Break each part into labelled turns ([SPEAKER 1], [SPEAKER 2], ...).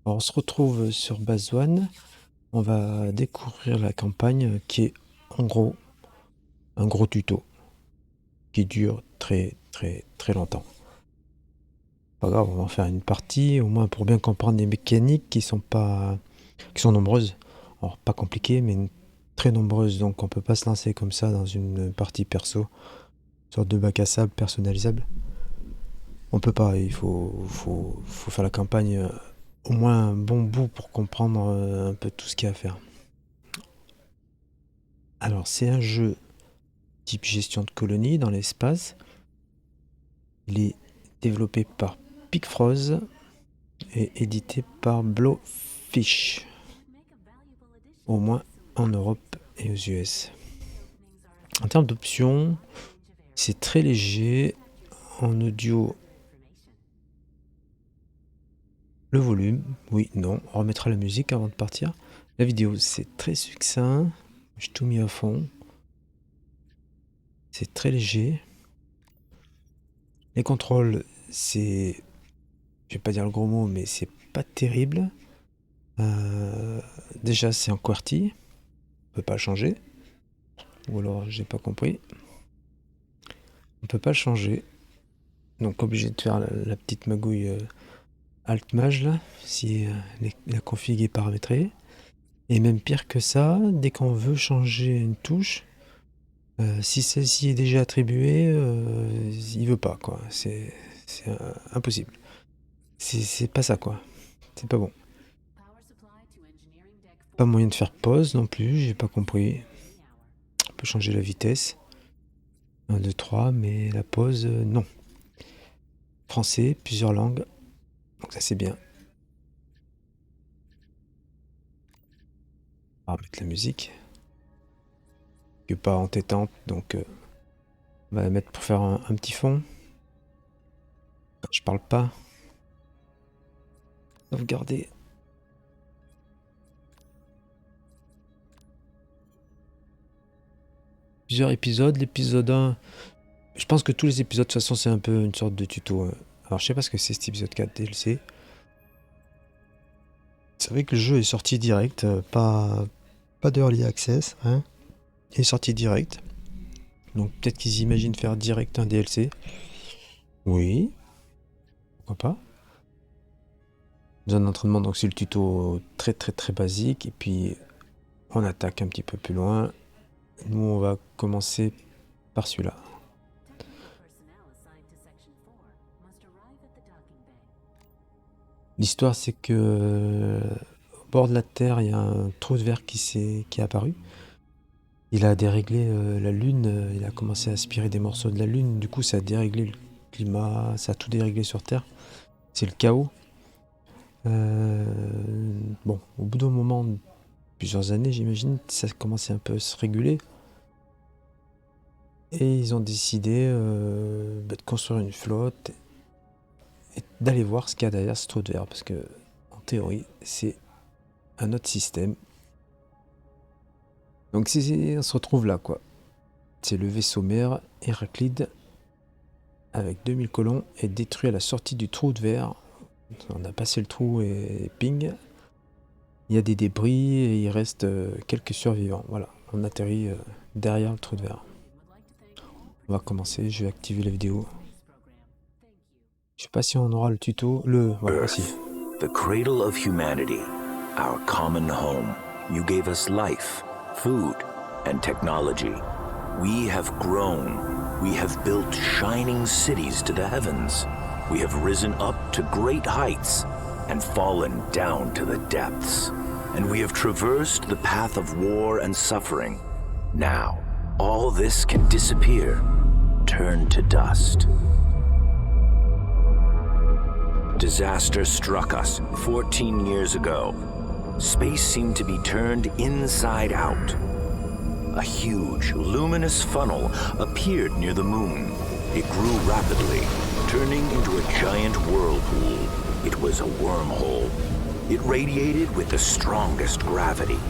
[SPEAKER 1] Alors, on se retrouve sur Base One. On va découvrir la campagne qui est en gros un gros tuto qui dure très très très longtemps. Pas grave, on va en faire une partie, au moins pour bien comprendre les mécaniques qui sont nombreuses. Alors pas compliquées, mais très nombreuses, donc on peut pas se lancer comme ça dans une partie perso, une sorte de bac à sable personnalisable. On peut pas, il faut faire la campagne au moins un bon bout pour comprendre un peu tout ce qu'il y a à faire. Alors c'est un jeu type gestion de colonies dans l'espace. Il est développé par Picfroze et édité par Blowfish, au moins en Europe et aux US. En termes d'options, c'est très léger. En audio, le volume, oui, non, on remettra la musique avant de partir. La vidéo, c'est très succinct. J'ai tout mis à fond. C'est très léger. Les contrôles, je vais pas dire le gros mot, mais c'est pas terrible. Déjà, c'est en QWERTY. On peut pas le changer. Ou alors, j'ai pas compris. On peut pas le changer. Donc, obligé de faire la petite magouille Alt-Maj, là, si la config est paramétrée. Et même pire que ça, dès qu'on veut changer une touche, si celle-ci est déjà attribuée, il veut pas, quoi. C'est impossible. C'est pas ça, quoi. C'est pas bon. Pas moyen de faire pause non plus, j'ai pas compris. On peut changer la vitesse. 1, 2, 3, mais la pause, non. Français, plusieurs langues. Donc ça c'est bien. On va mettre la musique. Qui est pas entêtante, donc on va la mettre pour faire un petit fond. Je parle pas. Sauvegarder. Plusieurs épisodes. L'épisode 1, je pense que tous les épisodes, de toute façon, c'est un peu une sorte de tuto. Alors, je sais pas ce que c'est cet épisode 4 DLC. C'est vrai que le jeu est sorti direct, pas d'early access. Hein. Il est sorti direct. Donc, peut-être qu'ils imaginent faire direct un DLC. Oui. Pourquoi pas. Zone d'entraînement, donc c'est le tuto très très très basique. Et puis, on attaque un petit peu plus loin. Nous, on va commencer par celui-là. L'histoire, c'est que au bord de la Terre, il y a un trou de verre qui est apparu. Il a déréglé la Lune, il a commencé à aspirer des morceaux de la Lune. Du coup, ça a déréglé le climat, ça a tout déréglé sur Terre. C'est le chaos. Bon, au bout d'un moment, plusieurs années, j'imagine, ça a commencé un peu à se réguler. Et ils ont décidé de construire une flotte et d'aller voir ce qu'il y a derrière ce trou de verre. Parce que, en théorie, c'est un autre système. Donc on se retrouve là, quoi. C'est le vaisseau mère Héraclide avec 2000 colons est détruit à la sortie du trou de verre. On a passé le trou et ping. Il y a des débris et il reste quelques survivants. Voilà, on atterrit derrière le trou de verre. On va commencer, je vais activer la vidéo. Je sais pas si on aura le tuto. Voilà, voici.
[SPEAKER 2] The cradle of humanity, our common home. You gave us life, food, and technology. We have grown. We have built shining cities to the heavens. We have risen up to great heights and fallen down to the depths. And we have traversed the path of war and suffering. Now, all this can disappear, turn to dust. Disaster struck us 14 years ago. Space seemed to be turned inside out. A huge, luminous funnel appeared near the moon. It grew rapidly, turning into a giant whirlpool. It was a wormhole. It radiated with the strongest gravity.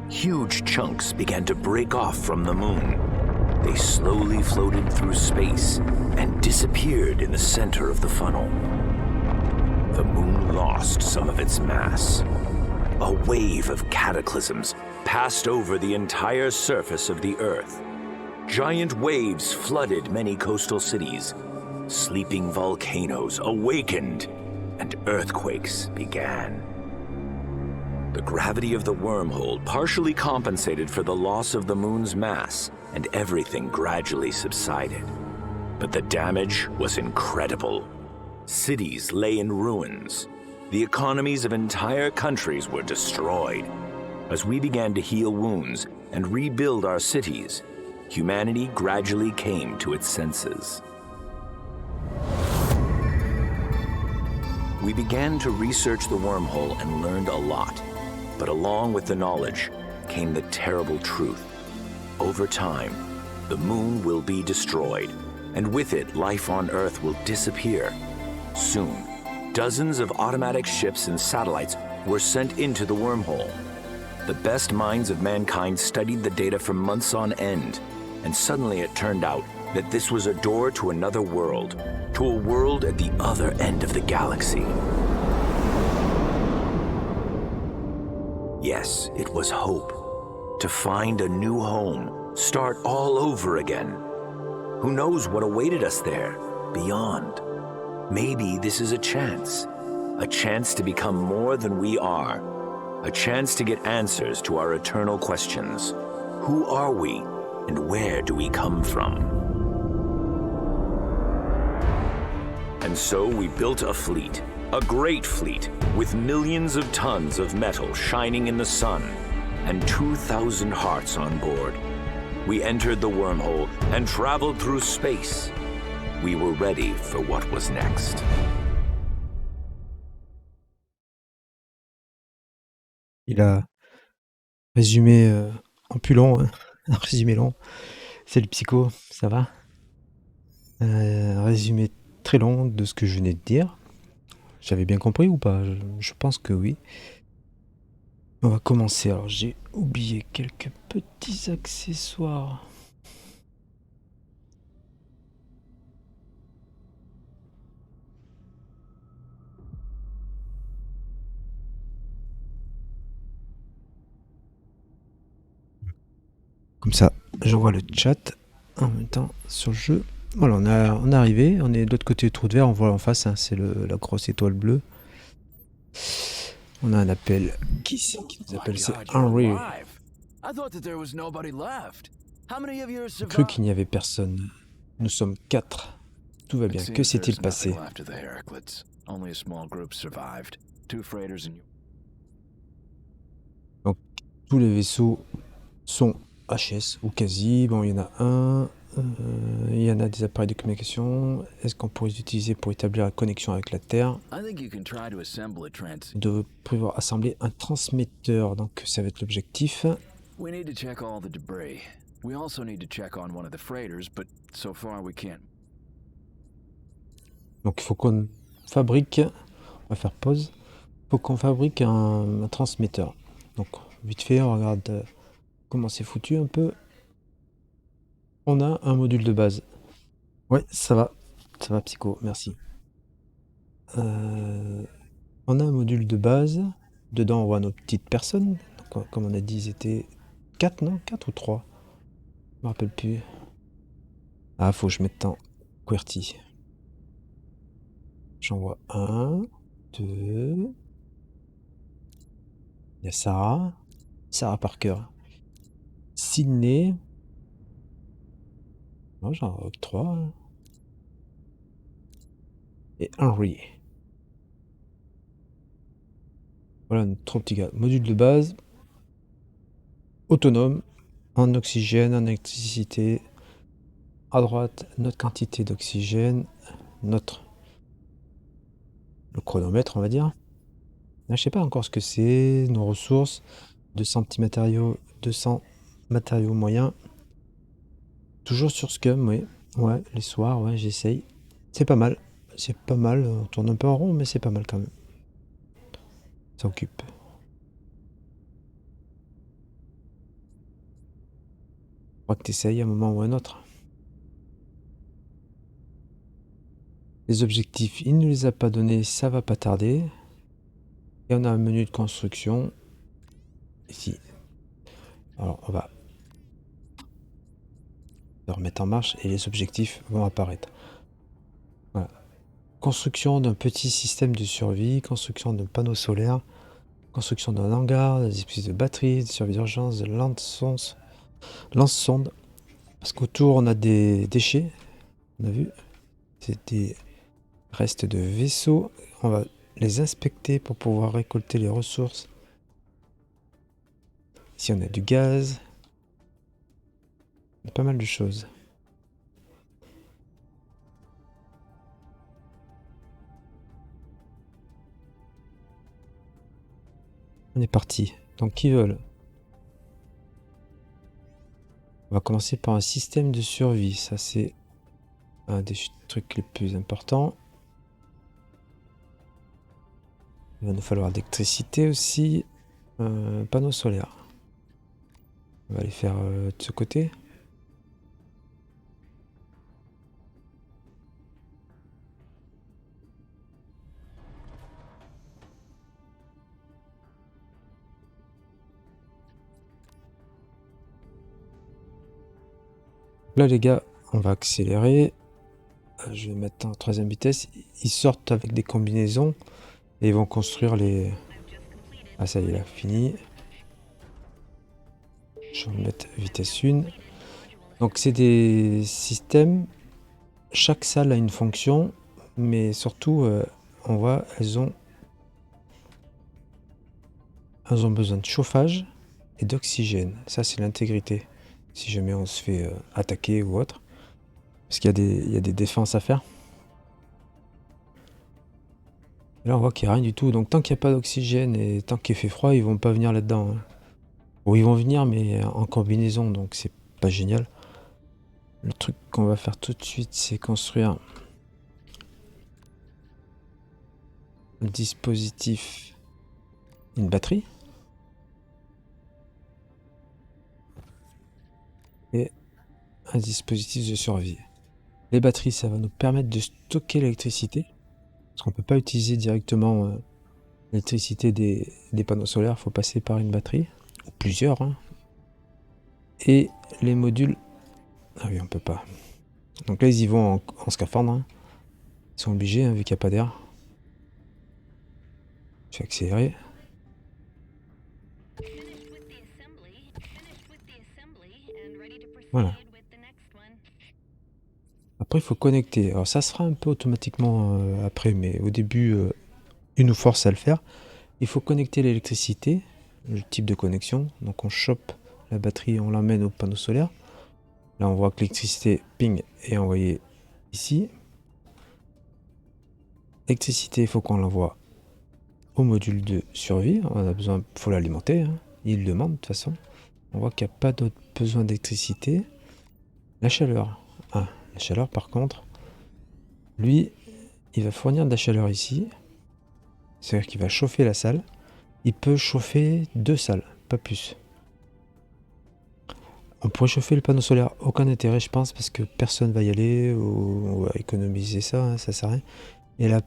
[SPEAKER 2] Huge chunks began to break off from the moon. They slowly floated through space and disappeared in the center of the funnel. the moon lost some of its mass. A wave of cataclysms passed over the entire surface of the Earth. Giant waves flooded many coastal cities. Sleeping volcanoes awakened, and earthquakes began. The gravity of the wormhole partially compensated for the loss of the moon's mass, and everything gradually subsided. But the damage was incredible. Cities lay in ruins. The economies of entire countries were destroyed. As we began to heal wounds and rebuild our cities, humanity gradually came to its senses. We began to research the wormhole and learned a lot. But along with the knowledge came the terrible truth. Over time, the moon will be destroyed, and with it, life on Earth will disappear. Soon, dozens of automatic ships and satellites were sent into the wormhole. The best minds of mankind studied the data for months on end, and suddenly it turned out that this was a door to another world, to a world at the other end of the galaxy. Yes, it was hope. To find a new home, start all over again. Who knows what awaited us there, beyond? Maybe this is a chance to become more than we are, a chance to get answers to our eternal questions. Who are we, and where do we come from? And so we built a fleet, a great fleet, with millions of tons of metal shining in the sun, and 2,000 hearts on board. We entered the wormhole and traveled through space. We were ready for what was next.
[SPEAKER 1] Il a résumé en plus long, hein. Un résumé long. C'est le psycho, ça va? Un résumé très long de ce que je venais de dire. J'avais bien compris ou pas? Je pense que oui. On va commencer. Alors, j'ai oublié quelques petits accessoires. Comme ça, j'envoie le chat en même temps sur le jeu. Voilà, on est arrivé. On est de l'autre côté du trou de verre. On voit en face, hein, c'est la grosse étoile bleue. On a un appel. Qui c'est qui nous appelle? C'est Henry. J'ai cru qu'il n'y avait personne. Nous sommes 4. Tout va bien. Que s'est-il passé? Donc, tous les vaisseaux sont HS, ou quasi. Bon, il y en a un. Il y en a des appareils de communication. Est-ce qu'on pourrait les utiliser pour établir la connexion avec la Terre? De pouvoir assembler un transmetteur. Donc, ça va être l'objectif. Donc il faut qu'on fabrique, on va faire pause, il faut qu'on fabrique un transmetteur. Donc vite fait, on regarde comment c'est foutu un peu. On a un module de base. Ouais, ça va psycho, merci. On a un module de base, dedans on voit nos petites personnes. Donc, comme on a dit, ils étaient 4, non? 4 ou 3? Je me rappelle plus. Ah, faut que je mette en QWERTY. J'en vois 1, 2. Il y a Sarah Parker. Sydney. Non, j'en vois 3. Et Henry. Voilà notre 3 petits gars. Module de base. Autonome. En oxygène, en électricité. À droite, notre quantité d'oxygène. Le chronomètre, on va dire. Là, je sais pas encore ce que c'est. Nos ressources. 200 petits matériaux. 200 matériaux moyens. Toujours sur Scum, oui. Ouais, les soirs, ouais, j'essaye. C'est pas mal. C'est pas mal. On tourne un peu en rond, mais c'est pas mal quand même. Ça occupe. Je crois que t'essayes à un moment ou un autre. Les objectifs, il ne les a pas donnés, ça va pas tarder. Et on a un menu de construction ici. Alors on va le remettre en marche et les objectifs vont apparaître. Voilà. Construction d'un petit système de survie, construction d'un panneau solaire, construction d'un hangar, des espèces de batteries, de survie d'urgence, de lance-sondes. Parce qu'autour on a des déchets, on a vu, c'est des restes de vaisseaux. On va les inspecter pour pouvoir récolter les ressources. Ici on a du gaz, pas mal de choses. On est parti. Donc qui veulent? On va commencer par un système de survie. Ça c'est un des trucs les plus importants. Il va nous falloir d'électricité aussi. Panneaux solaires. On va les faire de ce côté. Là les gars, on va accélérer. Je vais mettre en 3ème vitesse. Ils sortent avec des combinaisons et ils vont construire les... Ah ça y est, là, fini. Je vais mettre vitesse 1. Donc c'est des systèmes. Chaque salle a une fonction, mais surtout, on voit, elles ont besoin de chauffage et d'oxygène. Ça c'est l'intégrité. Si jamais on se fait attaquer ou autre. Parce qu'il y a des défenses à faire. Et là on voit qu'il n'y a rien du tout. Donc tant qu'il n'y a pas d'oxygène et tant qu'il fait froid, ils vont pas venir là-dedans. Hein. Bon, ils vont venir mais en combinaison, donc c'est pas génial. Le truc qu'on va faire tout de suite, c'est construire un dispositif, une batterie. Et un dispositif de survie. Les batteries, ça va nous permettre de stocker l'électricité. Parce qu'on ne peut pas utiliser directement l'électricité des panneaux solaires, il faut passer par une batterie. Ou plusieurs. Hein. Et les modules... Ah oui, on peut pas. Donc là, ils y vont en scaphandre. Hein. Ils sont obligés, hein, vu qu'il n'y a pas d'air. Je vais accélérer. Voilà. Après, il faut connecter. Alors ça se fera un peu automatiquement après, mais au début, il nous force à le faire. Il faut connecter l'électricité, le type de connexion. Donc on chope la batterie, on l'emmène au panneau solaire. Là, on voit que l'électricité, ping, est envoyée ici. L'électricité, il faut qu'on l'envoie au module de survie. On a besoin, il faut l'alimenter. Hein. Il le demande de toute façon. On voit qu'il n'y a pas d'autre besoin d'électricité. La chaleur. Ah, la chaleur par contre, lui, il va fournir de la chaleur ici. C'est-à-dire qu'il va chauffer la salle. Il peut chauffer 2 salles, pas plus. On pourrait chauffer le panneau solaire, aucun intérêt je pense, parce que personne va y aller, ou on va économiser ça, hein, ça sert à rien. Et là,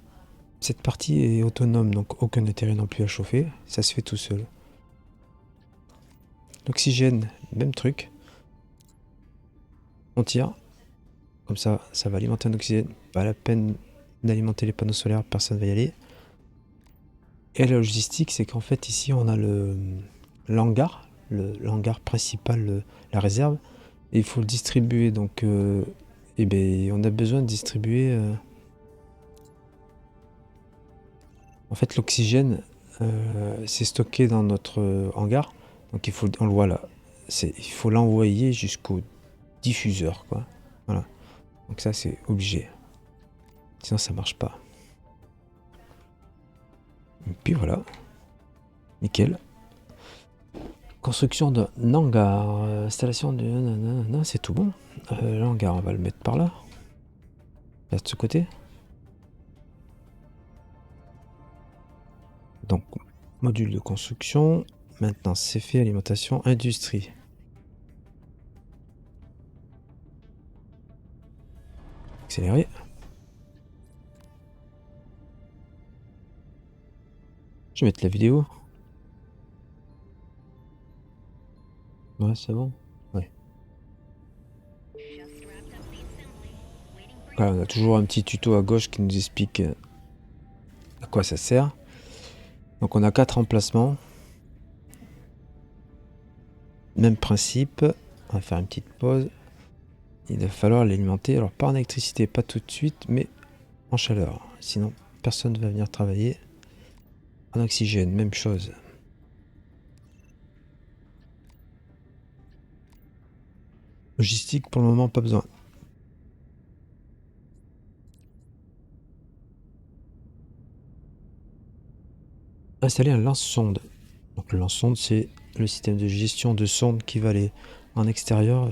[SPEAKER 1] cette partie est autonome, donc aucun intérêt non plus à chauffer, ça se fait tout seul. L'oxygène, même truc. On tire, comme ça, ça va alimenter un oxygène. Pas la peine d'alimenter les panneaux solaires, personne va y aller. Et la logistique, c'est qu'en fait ici on a l'hangar, l'hangar principal, la réserve, et il faut le distribuer. Donc, eh ben, on a besoin de distribuer. En fait, l'oxygène, c'est stocké dans notre hangar, donc il faut, on le voit là, il faut l'envoyer jusqu'au diffuseur, quoi. Voilà. Donc ça, c'est obligé. Sinon, ça marche pas. Et puis voilà. Nickel. Construction d'un hangar. Installation de... Non, c'est tout bon. L'hangar, on va le mettre par là. Là, de ce côté. Donc, module de construction. Maintenant, c'est fait. Alimentation, industrie. Accélérer. Je vais mettre la vidéo. Ouais, c'est bon. Ouais. Voilà, on a toujours un petit tuto à gauche qui nous explique à quoi ça sert. Donc on a 4 emplacements. Même principe. On va faire une petite pause. Il va falloir l'alimenter. Alors pas en électricité, pas tout de suite, mais en chaleur. Sinon, personne ne va venir travailler. En oxygène, même chose. Logistique, pour le moment, pas besoin. Installer un lance-sonde. Donc le lance-sonde, c'est le système de gestion de sonde qui va aller en extérieur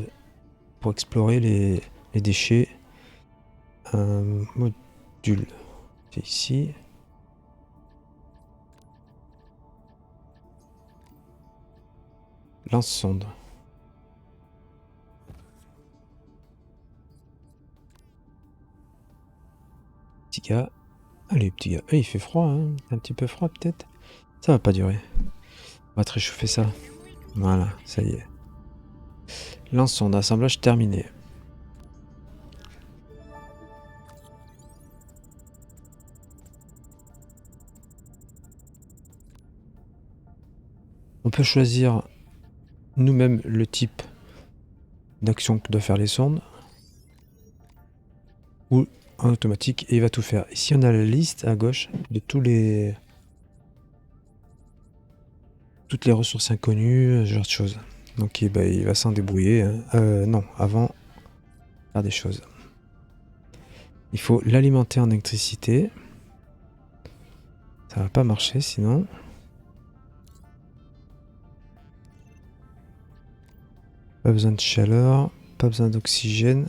[SPEAKER 1] pour explorer les déchets. Un module, c'est ici. Lance-sonde. Petit gars. Allez, petit gars. Il fait froid, hein. Un petit peu froid, peut-être. Ça va pas durer. On va te réchauffer ça. Voilà, ça y est. Lance-sonde, assemblage terminé. On peut choisir nous-mêmes le type d'action que doivent faire les sondes. Ou en automatique, et il va tout faire. Ici, on a la liste à gauche de toutes les ressources inconnues, ce genre de choses. Donc bah, il va s'en débrouiller. Hein. Non, avant, faire des choses. Il faut l'alimenter en électricité. Ça va pas marcher sinon. Pas besoin de chaleur, pas besoin d'oxygène,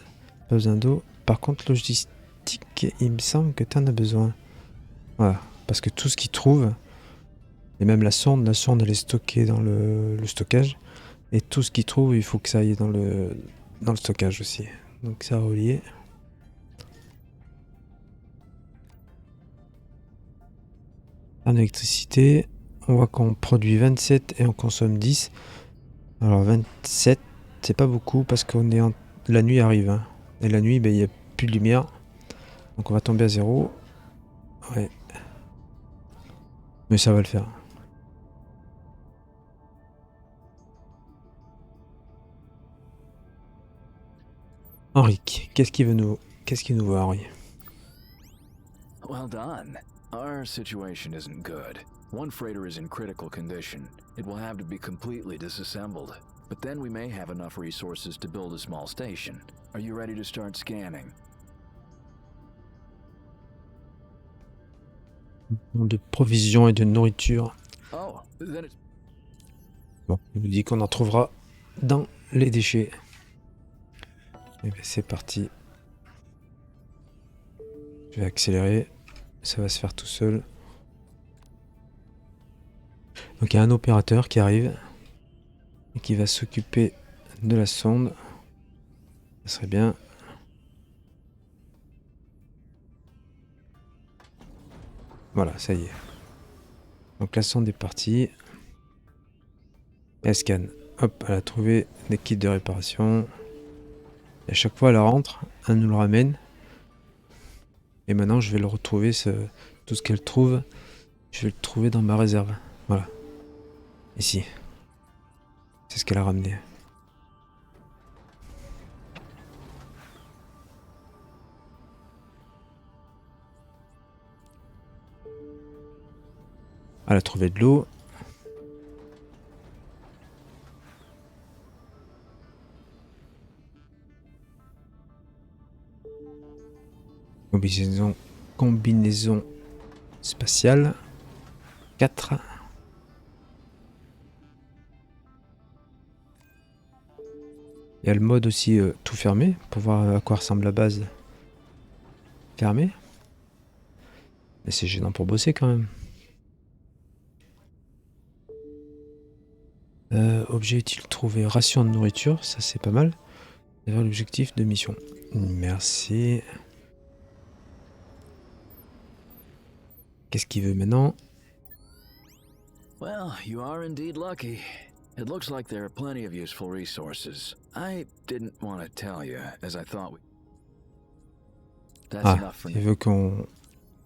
[SPEAKER 1] pas besoin d'eau. Par contre, logistique, il me semble que tu en as besoin. Voilà, parce que tout ce qu'il trouve, et même la sonde elle est stockée dans le stockage. Et tout ce qu'il trouve, il faut que ça aille dans le stockage aussi. Donc ça relié. En électricité, on voit qu'on produit 27 et on consomme 10. Alors 27, c'est pas beaucoup parce qu'on est la nuit arrive. Hein. Et la nuit, il n'y a plus de lumière. Donc on va tomber à 0. Ouais. Mais ça va le faire. Henrik, qu'est-ce qu'il nous voit, Henri?
[SPEAKER 3] Well done. Our situation isn't good. One freighter is in critical condition. It will have to be completely disassembled. But then we may have enough resources to build a small station. Are you ready to start scanning?
[SPEAKER 1] De provisions et de nourriture.
[SPEAKER 3] Oh, then it's...
[SPEAKER 1] Bon, il nous dit qu'on en trouvera dans les déchets. Et bien c'est parti. Je vais accélérer. Ça va se faire tout seul. Donc il y a un opérateur qui arrive et qui va s'occuper de la sonde. Ça serait bien. Voilà, ça y est. Donc la sonde est partie. Elle scanne. Hop, elle a trouvé des kits de réparation. Et à chaque fois elle rentre, elle nous le ramène. Et maintenant je vais le retrouver, tout ce qu'elle trouve, je vais le trouver dans ma réserve. Voilà. Ici. C'est ce qu'elle a ramené. Elle a trouvé de l'eau. Combinaison spatiale. 4. Il y a le mode aussi tout fermé pour voir à quoi ressemble la base fermée. Mais c'est gênant pour bosser quand même. Objet utile trouvé, ration de nourriture, ça c'est pas mal. Vers l'objectif de mission. Merci. Qu'est-ce qu'il veut maintenant?
[SPEAKER 3] Well, you are indeed lucky. It looks like there are plenty of useful resources. I didn't want to tell you, as I thought we... That's
[SPEAKER 1] Ah,
[SPEAKER 3] enough for
[SPEAKER 1] il
[SPEAKER 3] now.
[SPEAKER 1] veut qu'on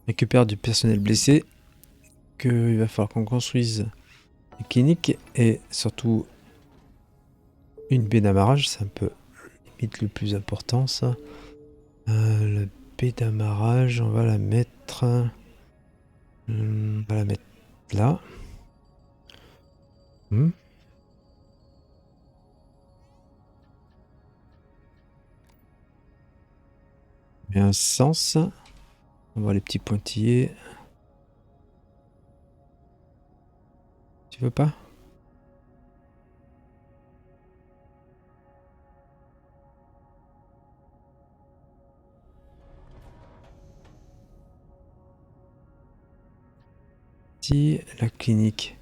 [SPEAKER 1] récupère du personnel blessé, qu'il va falloir qu'on construise une clinique et surtout une baie d'amarrage. C'est un peu limite le plus important, ça. La baie d'amarrage, on va la mettre... on va la mettre là. Mais un sens. On voit les petits pointillés. Tu veux pas? Si, la clinique.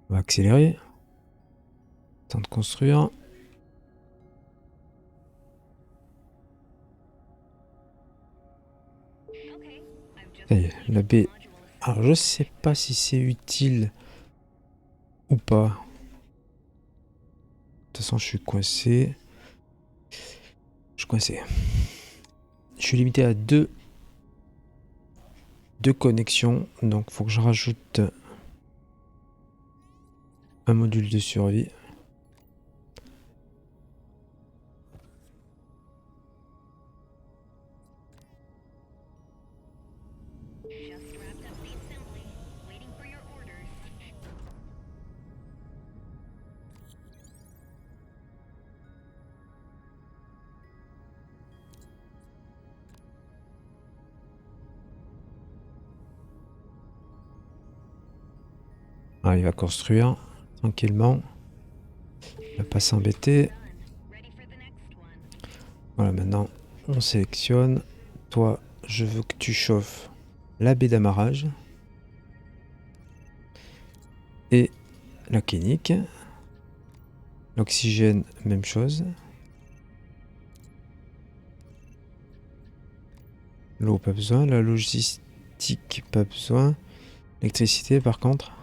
[SPEAKER 1] On va accélérer. Temps de construire. Ça y est, la baie. Alors je sais pas si c'est utile ou pas. De toute façon je suis coincé. Je suis coincé. Je suis limité à deux connexions. Donc faut que je rajoute un module de survie. Ah, il va construire tranquillement. Il va pas s'embêter. Voilà, maintenant on sélectionne. Toi, je veux que tu chauffes la baie d'amarrage et la clinique. L'oxygène, même chose. L'eau, pas besoin. La logistique, pas besoin. L'électricité, par contre.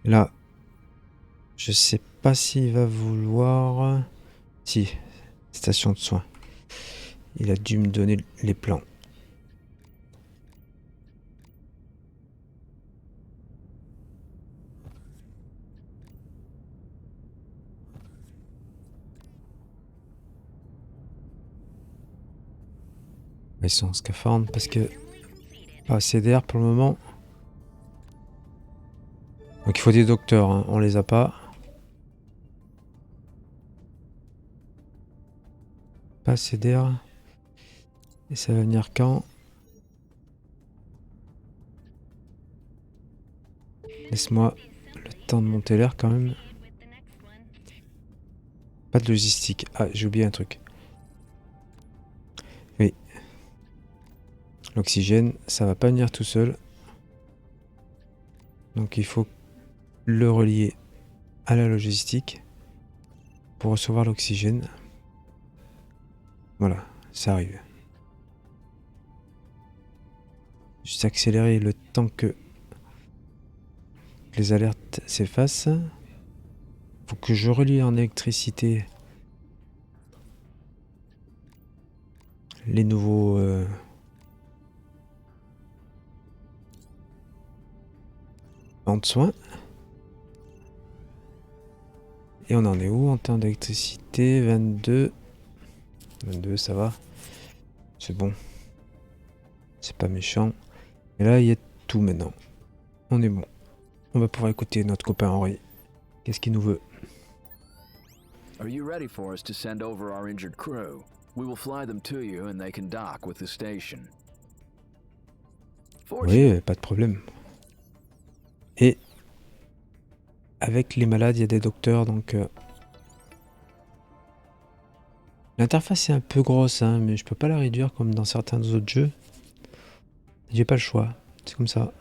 [SPEAKER 1] Là, je sais pas s'il va vouloir... Si, station de soins. Il a dû me donner les plans. Ils sont en scaphandre parce que pas assez d'air pour le moment. Donc il faut des docteurs, hein. On les a pas. Pas assez d'air. Et ça va venir quand? Laisse-moi le temps de monter l'air quand même. Pas de logistique. Ah, j'ai oublié un truc. Oui. L'oxygène, ça va pas venir tout seul. Donc il faut le relier à la logistique pour recevoir l'oxygène. Voilà, ça arrive. Juste accélérer le temps que les alertes s'effacent. Faut que je relie en électricité les nouveaux bancs de soins. Et on en est où en termes d'électricité? 22. 22, ça va. C'est bon. C'est pas méchant. Et là, il y a tout maintenant. On est bon. On va pouvoir écouter notre copain Henri. Qu'est-ce qu'il nous veut?
[SPEAKER 3] Are you ready for us to send over our injured crew? We will fly them to you and they can dock with the station.
[SPEAKER 1] Oui, pas de problème. Et avec les malades, il y a des docteurs, donc L'interface est un peu grosse, hein, mais je peux pas la réduire comme dans certains autres jeux. J'ai pas le choix. C'est comme ça.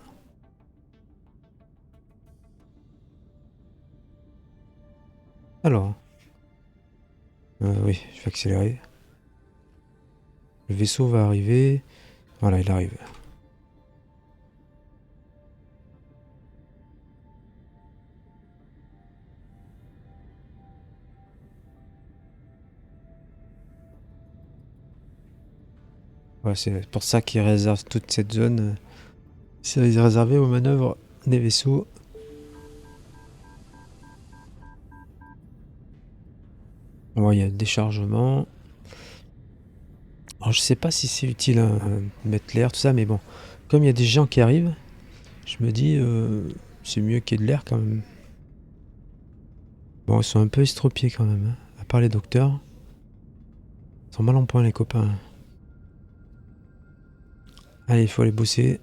[SPEAKER 1] Alors. Oui, je vais accélérer. Le vaisseau va arriver. Voilà, il arrive. Voilà, c'est pour ça qu'ils réservent toute cette zone. C'est réservé aux manœuvres des vaisseaux. Bon, il y a le déchargement. Alors, je sais pas si c'est utile de mettre l'air, tout ça, mais bon. Comme il y a des gens qui arrivent, je me dis, c'est mieux qu'il y ait de l'air quand même. Bon, ils sont un peu estropiés quand même, hein. À part les docteurs. Ils sont mal en point, les copains. Allez, il faut aller bosser.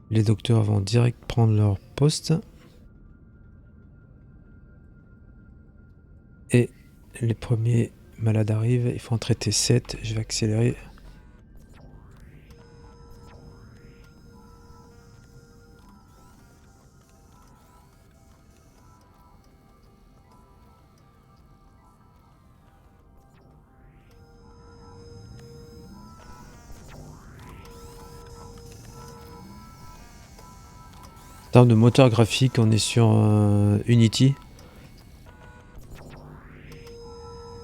[SPEAKER 1] Les docteurs vont direct prendre leur poste. Et les premiers malades arrivent. Il faut en traiter 7. Je vais accélérer. En termes de moteur graphique, on est sur Unity.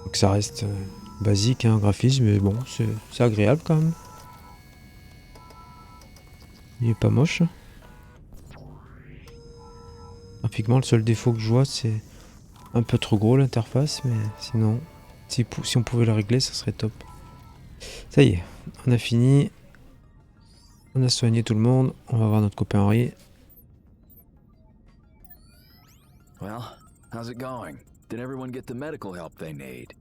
[SPEAKER 1] Donc ça reste basique, hein, graphisme, mais bon, c'est agréable quand même. Il est pas moche. Graphiquement, le seul défaut que je vois, c'est un peu trop gros l'interface, mais sinon, si on pouvait le régler, ça serait top. Ça y est, on a fini. On a soigné tout le monde. On va voir notre copain Henri.
[SPEAKER 3] Well, how's it going? Did everyone get the medical help they need?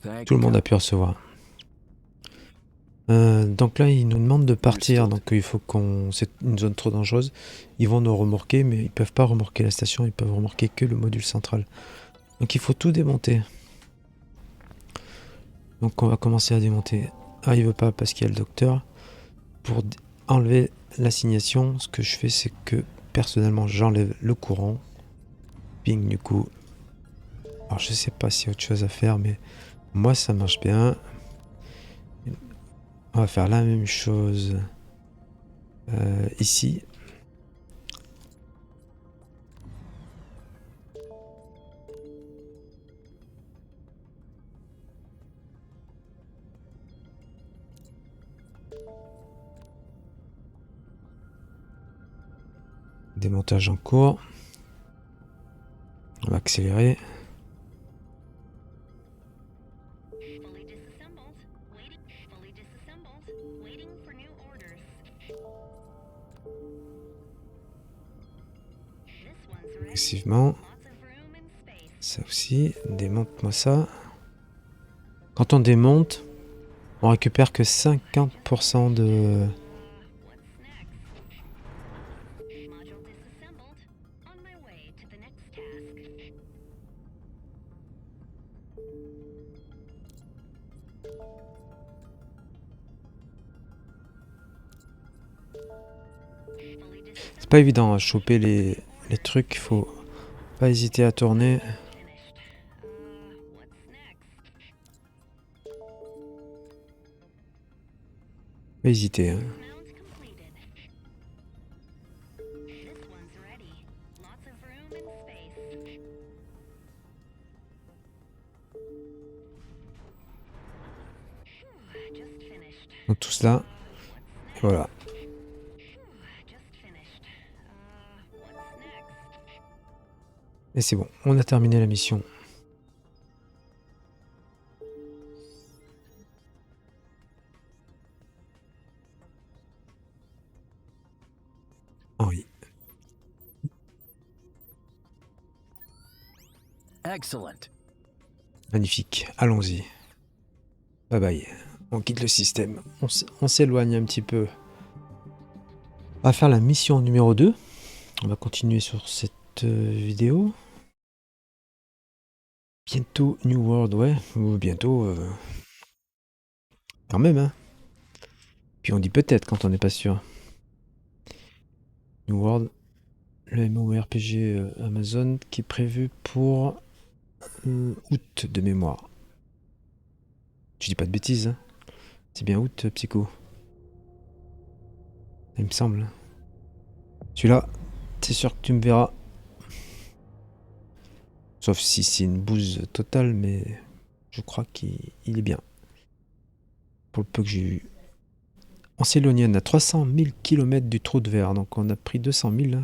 [SPEAKER 3] Thank
[SPEAKER 1] Tout le monde
[SPEAKER 3] God.
[SPEAKER 1] a pu recevoir. Donc là, ils nous demandent de partir. Donc il faut qu'on... C'est une zone trop dangereuse. Ils vont nous remorquer, mais ils peuvent pas remorquer la station. Ils peuvent remorquer que le module central. Donc il faut tout démonter. Donc on va commencer à démonter. Ah, il veut pas parce qu'il y a le docteur. Pour enlever l'assignation, ce que je fais, c'est que personnellement, j'enlève le courant. Ping, du coup. Alors je sais pas s'il y a autre chose à faire, mais moi ça marche bien. On va faire la même chose ici. Démontage en cours. On va accélérer. Progressivement. Ça aussi, démonte-moi ça. Quand on démonte, on récupère que 50% de... C'est pas évident à choper les trucs, faut pas hésiter à tourner. Pas hésiter, hein. Donc tout cela, voilà. Et c'est bon, on a terminé la mission. Henri.
[SPEAKER 3] Excellent.
[SPEAKER 1] Magnifique, allons-y. Bye bye. On quitte le système. On s'éloigne un petit peu. On va faire la mission numéro 2. On va continuer sur cette vidéo. Bientôt New World, ouais. Ou bientôt... Quand même, hein. Puis on dit peut-être quand on n'est pas sûr. New World, le MMORPG Amazon qui est prévu pour août de mémoire. Je dis pas de bêtises, hein. C'est bien août, Psycho. Il me semble. Celui-là, c'est sûr que tu me verras. Sauf si c'est une bouse totale, mais je crois qu'il est bien. Pour le peu que j'ai vu. On s'éloigne, on a 300 000 km du trou de verre, donc on a pris 200 000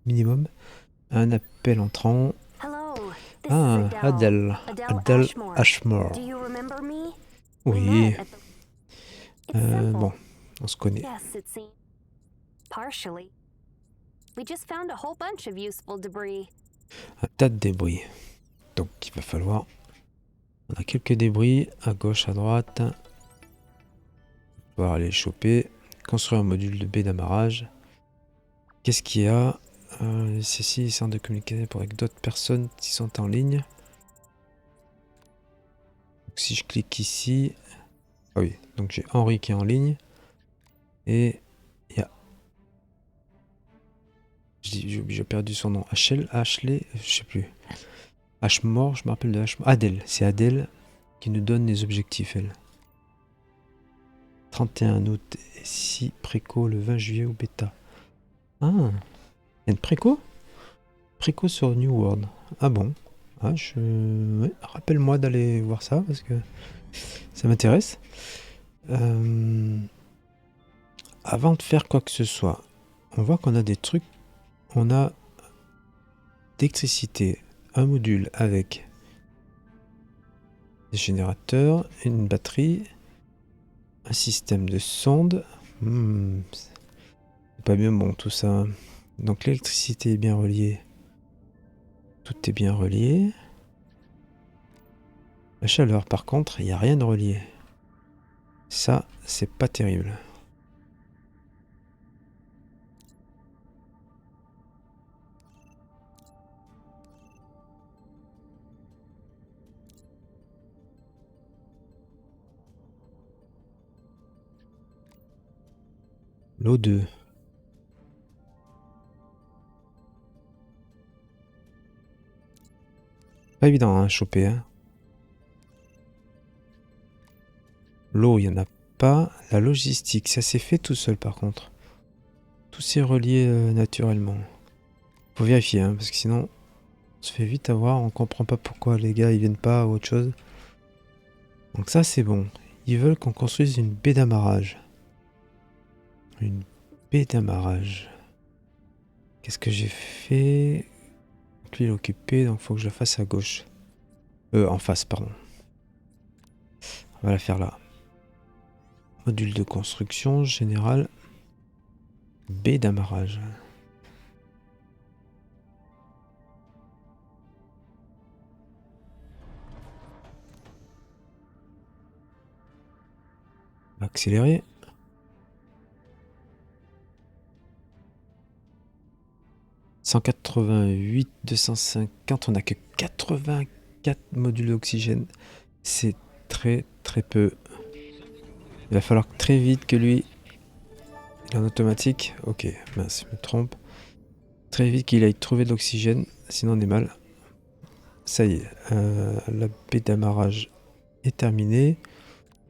[SPEAKER 1] minimum. Un appel entrant. Ah, Adele. Adele Ashmore. Oui. Bon, on se connaît. Un tas de débris. Donc il va falloir... On a quelques débris à gauche, à droite. On va pouvoir aller les choper. Construire un module de baie d'amarrage. Qu'est-ce qu'il y a Ceci, centre de communication avec d'autres personnes qui sont en ligne. Donc, si je clique ici... Ah oui, donc j'ai Henri qui est en ligne. Et il y a... J'ai perdu son nom. Ashley, je sais plus. Ashmore, je me rappelle de Ashmore. Adèle, c'est Adèle qui nous donne les objectifs, elle. 31 août et 6 préco le 20 juillet au bêta. Ah, il y a une préco sur New World. Ah bon. Ah, ouais, rappelle-moi d'aller voir ça parce que ça m'intéresse. Avant de faire quoi que ce soit, on voit qu'on a des trucs. On a d'électricité, un module avec des générateurs, une batterie, un système de sonde. C'est pas bien bon tout ça. Donc l'électricité est bien reliée. Tout est bien relié. La chaleur, par contre, il n'y a rien de relié. Ça, c'est pas terrible. L'O2. Pas évident à choper. Hein. L'eau, il n'y en a pas. La logistique, ça s'est fait tout seul par contre. Tout s'est relié naturellement. Faut vérifier, hein, parce que sinon, on se fait vite avoir. On comprend pas pourquoi les gars ils viennent pas ou autre chose. Donc ça, c'est bon. Ils veulent qu'on construise une baie d'amarrage. Une baie d'amarrage. Qu'est-ce que j'ai fait? Lui, il est occupé, donc faut que je la fasse à gauche. En face, pardon. On va la faire là. Module de construction général. Baie d'amarrage. On va accélérer. « 188, 250, on n'a que 84 modules d'oxygène. C'est très très peu. Il va falloir très vite que lui... Il est en automatique. Ok, mince, je me trompe. Très vite qu'il aille trouver de l'oxygène, sinon on est mal. Ça y est, la baie d'amarrage est terminée.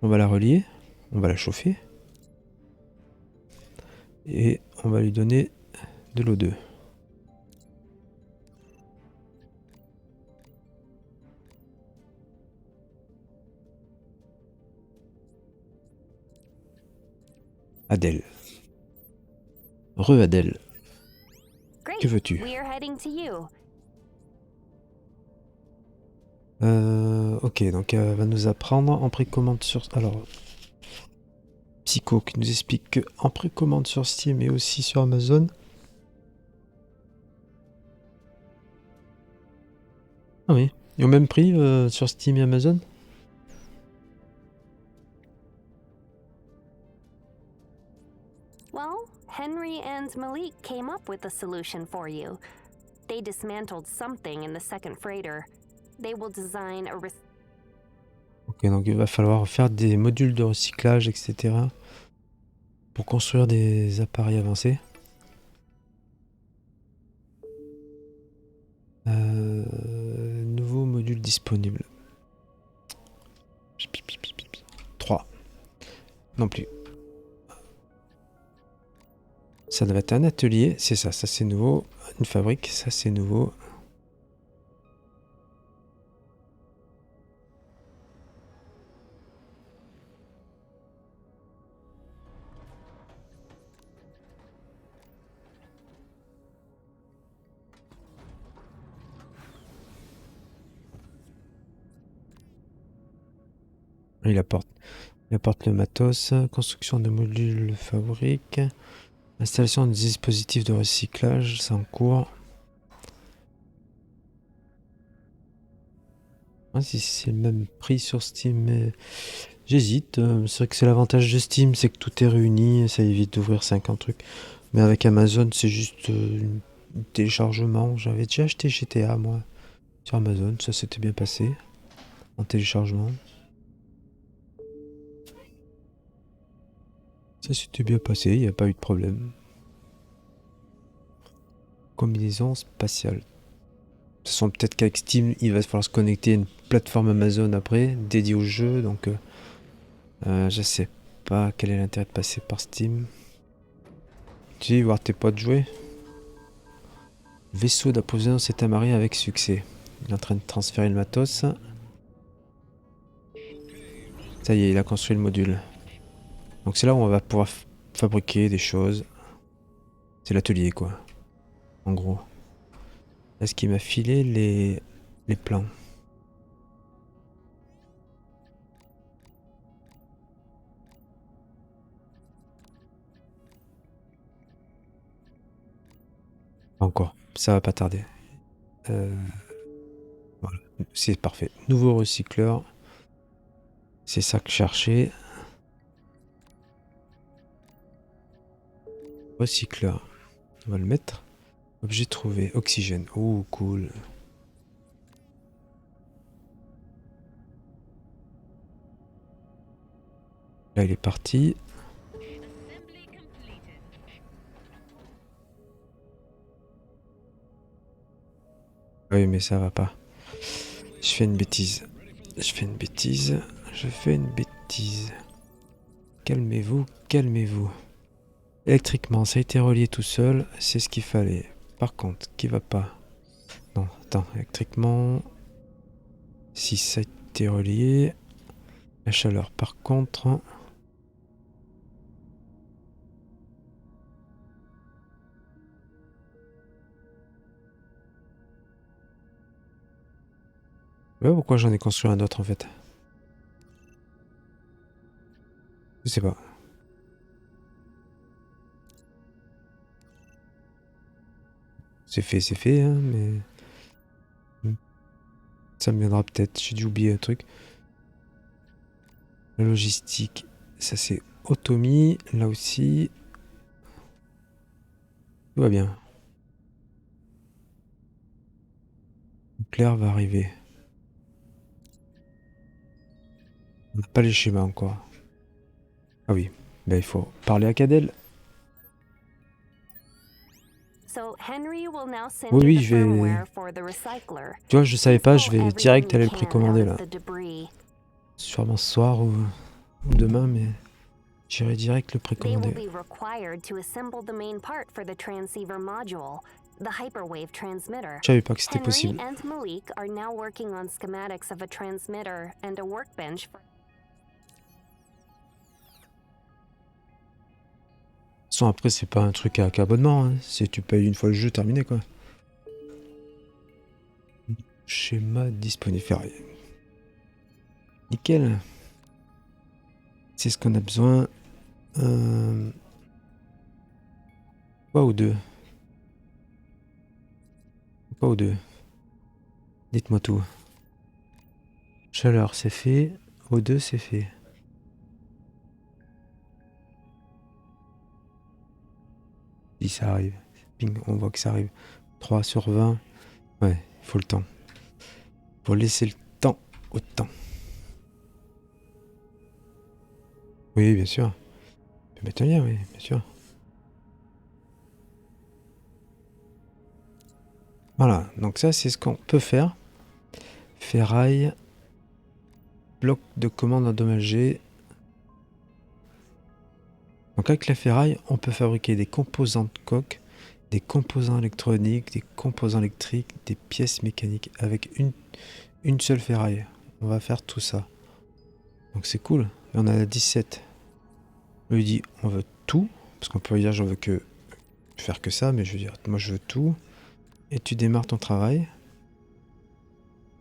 [SPEAKER 1] On va la relier, on va la chauffer. Et on va lui donner de l'O2. Adèle. Re-Adèle. Que veux-tu? Ok, donc elle va nous apprendre en précommande sur... Alors, Psycho qui nous explique que en précommande sur Steam et aussi sur Amazon. Ah oui, et au même prix sur Steam et Amazon?
[SPEAKER 4] Well, Henry and Malik came up with a solution for you. They dismantled something in the second freighter. They will design a
[SPEAKER 1] Ok, donc il va falloir faire des modules de recyclage, etc. pour construire des appareils avancés. Nouveau module disponible. 3. Non plus. Ça doit être un atelier, c'est ça c'est nouveau. Une fabrique, ça c'est nouveau. Il apporte le matos, construction de modules fabrique, installation de dispositifs de recyclage, c'est en cours. Si c'est le même prix sur Steam, mais j'hésite. C'est vrai que c'est l'avantage de Steam, c'est que tout est réuni, ça évite d'ouvrir 50 trucs. Mais avec Amazon, c'est juste un téléchargement. J'avais déjà acheté GTA, moi, sur Amazon, ça s'était bien passé en téléchargement. Ça s'était bien passé, il n'y a pas eu de problème. Combinaison spatiale. De toute façon, peut-être qu'avec Steam, il va falloir se connecter à une plateforme Amazon après, dédiée au jeu, donc je sais pas quel est l'intérêt de passer par Steam. Tu veux voir tes potes jouer. Vaisseau d'approvisionnement s'est amarré avec succès. Il est en train de transférer le matos. Ça y est, il a construit le module. Donc c'est là où on va pouvoir fabriquer des choses. C'est l'atelier quoi, en gros. Est-ce qu'il m'a filé les plans? Pas encore, ça va pas tarder. Voilà, c'est parfait. Nouveau recycleur. C'est ça que je cherchais. Recycleur. On va le mettre. Objet trouvé. Oxygène. Oh, cool. Là, il est parti. Oui, mais ça va pas. Je fais une bêtise. Calmez-vous, calmez-vous. Électriquement, ça a été relié tout seul. C'est ce qu'il fallait. Par contre, qui va pas? Non, attends. Électriquement, si ça a été relié. La chaleur, par contre. Ouais, pourquoi j'en ai construit un autre en fait? Je sais pas. C'est fait, hein, mais... Ça me viendra peut-être. J'ai dû oublier un truc. La logistique, ça c'est Automi. Là aussi. Tout va bien. Claire va arriver. On n'a pas les schémas encore. Ah oui. Ben, il faut parler à Cadel.
[SPEAKER 4] So Henry will now send
[SPEAKER 1] Oui,
[SPEAKER 4] you
[SPEAKER 1] oui,
[SPEAKER 4] the
[SPEAKER 1] je vais...
[SPEAKER 4] firmware for the recycler.
[SPEAKER 1] Tu vois, je savais
[SPEAKER 4] Please
[SPEAKER 1] pas,
[SPEAKER 4] pull
[SPEAKER 1] je vais
[SPEAKER 4] everything
[SPEAKER 1] direct aller
[SPEAKER 4] you
[SPEAKER 1] le
[SPEAKER 4] can
[SPEAKER 1] précommander
[SPEAKER 4] out
[SPEAKER 1] là.
[SPEAKER 4] of the debris.
[SPEAKER 1] Sûrement ce soir ou demain, mais j'irai direct le
[SPEAKER 4] They will
[SPEAKER 1] précommander.
[SPEAKER 4] be required to assemble the main part for the transceiver module, the hyperwave transmitter.
[SPEAKER 1] Je savais pas que c'était
[SPEAKER 4] Henry
[SPEAKER 1] possible.
[SPEAKER 4] and Malik are now working on schematics of a transmitter and a workbench for...
[SPEAKER 1] De toute façon, après, c'est pas un truc à abonnement, hein. C'est tu payes une fois le jeu terminé, quoi. Schéma disponible. Nickel. C'est ce qu'on a besoin. Quoi ou deux? Quoi ou deux? Dites-moi tout. Chaleur, c'est fait. O2, c'est fait. Si ça arrive. Ping, on voit que ça arrive. 3 sur 20. Ouais, il faut le temps. Faut laisser le temps au temps. Oui, bien sûr. Je peux mettre un lien, oui, bien sûr. Voilà, donc ça c'est ce qu'on peut faire. Ferraille, bloc de commande endommagé. Donc avec la ferraille, on peut fabriquer des composants de coque, des composants électroniques, des composants électriques, des pièces mécaniques avec une seule ferraille. On va faire tout ça. Donc c'est cool. Et on a 17. On lui dit on veut tout, parce qu'on peut lui dire je veux que faire que ça, mais je veux dire moi je veux tout. Et tu démarres ton travail.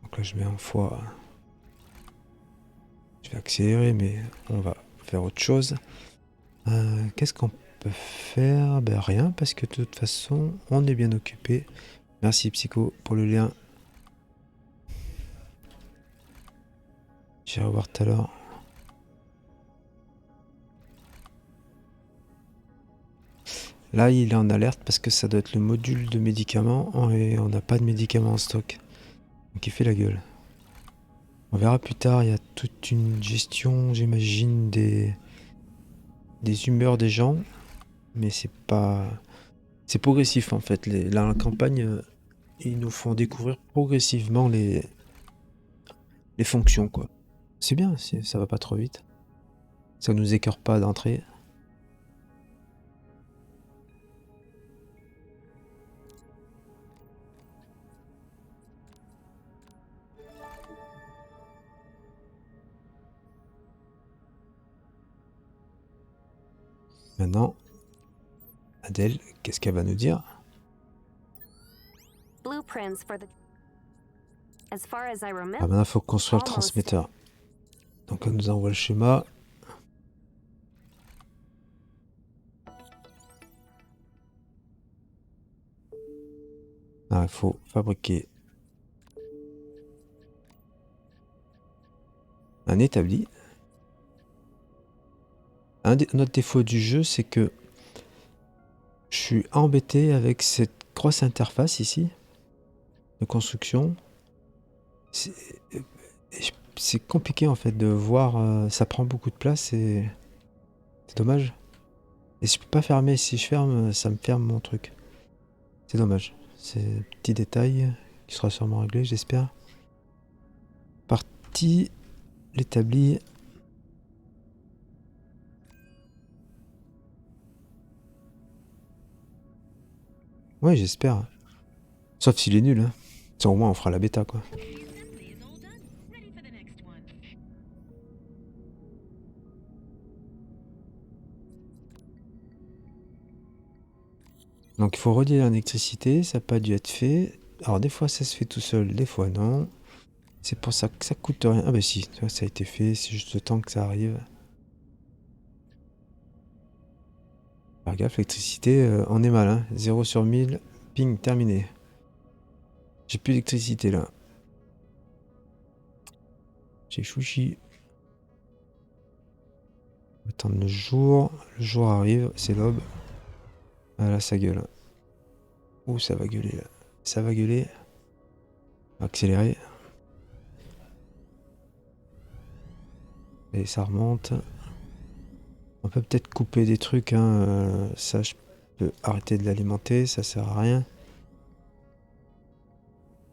[SPEAKER 1] Donc là je mets un fois. Je vais accélérer, mais on va faire autre chose. Qu'est-ce qu'on peut faire? Ben rien, parce que de toute façon, on est bien occupé. Merci Psycho pour le lien. J'irai voir tout à l'heure. Là, il est en alerte parce que ça doit être le module de médicaments et on n'a pas de médicaments en stock. Donc il fait la gueule. On verra plus tard, il y a toute une gestion, j'imagine, des humeurs des gens. Mais c'est pas... C'est progressif en fait. Là, la campagne, ils nous font découvrir progressivement les fonctions, quoi. C'est bien, ça va pas trop vite. Ça nous écœure pas d'entrée. Maintenant, Adèle, qu'est-ce qu'elle va nous dire?
[SPEAKER 4] Blueprints for the. As far as I
[SPEAKER 1] Ah,
[SPEAKER 4] remember.
[SPEAKER 1] maintenant, il faut construire le
[SPEAKER 4] Almost.
[SPEAKER 1] transmetteur. Donc, elle nous envoie le schéma. Ah, il faut fabriquer un établi. Notre défaut du jeu, c'est que je suis embêté avec cette grosse interface ici de construction. C'est compliqué en fait de voir, ça prend beaucoup de place et c'est dommage. Et je peux pas fermer, si je ferme, ça me ferme mon truc. C'est dommage. C'est un petit détail qui sera sûrement réglé, j'espère. Partie, l'établi. Ouais, j'espère. Sauf s'il est nul, hein. Ça, au moins, on fera la bêta, quoi. Donc, il faut relier l'électricité. Ça n'a pas dû être fait. Alors, des fois, ça se fait tout seul. Des fois, non. C'est pour ça que ça coûte rien. Ah, bah si, tu vois, ça a été fait. C'est juste le temps que ça arrive. Faire gaffe, l'électricité, on est mal, hein. 0 sur 1000. Ping, terminé. J'ai plus d'électricité, là. J'ai chouchi. On va attendre le jour. Le jour arrive, c'est l'aube. Voilà, ça gueule. Ouh, ça va gueuler, là. Ça va gueuler. Accélérer. Et ça remonte. On peut peut-être couper des trucs, hein. Ça, je peux arrêter de l'alimenter. Ça sert à rien.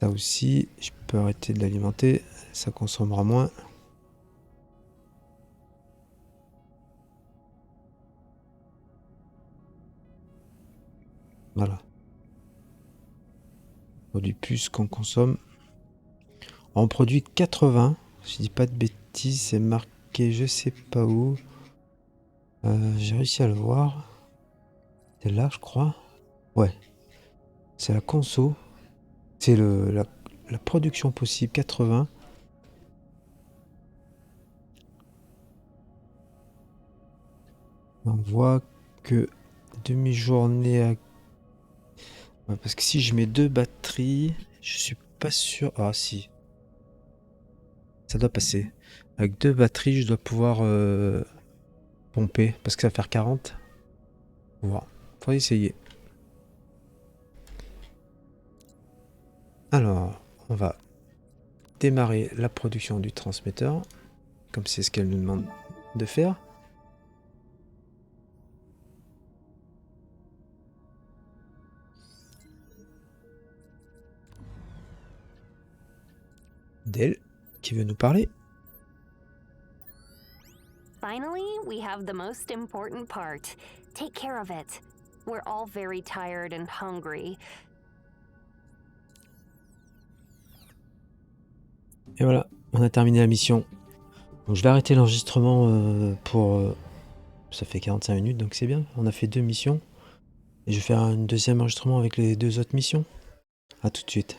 [SPEAKER 1] Ça aussi, je peux arrêter de l'alimenter. Ça consommera moins. Voilà. On produit plus qu'on consomme. On produit 80. Je dis pas de bêtises, c'est marqué je sais pas où. J'ai réussi à le voir. C'est là, je crois. Ouais. C'est la conso. C'est la production possible, 80. On voit que demi-journée à... Ouais, parce que si je mets 2 batteries, je suis pas sûr... Ah si. Ça doit passer. Avec 2 batteries, je dois pouvoir pomper. Parce que ça va faire 40. On va voir. Faut essayer. Alors, on va démarrer la production du transmetteur, comme c'est ce qu'elle nous demande de faire. Dell, qui veut nous parler.
[SPEAKER 4] Finally, we have the most important part. Take care of it. We're all very tired and hungry.
[SPEAKER 1] Et voilà, on a terminé la mission. Donc je vais arrêter l'enregistrement pour... ça fait 45 minutes, donc c'est bien. On a fait 2 missions. Et je vais faire un deuxième enregistrement avec les 2 autres missions. A tout de suite.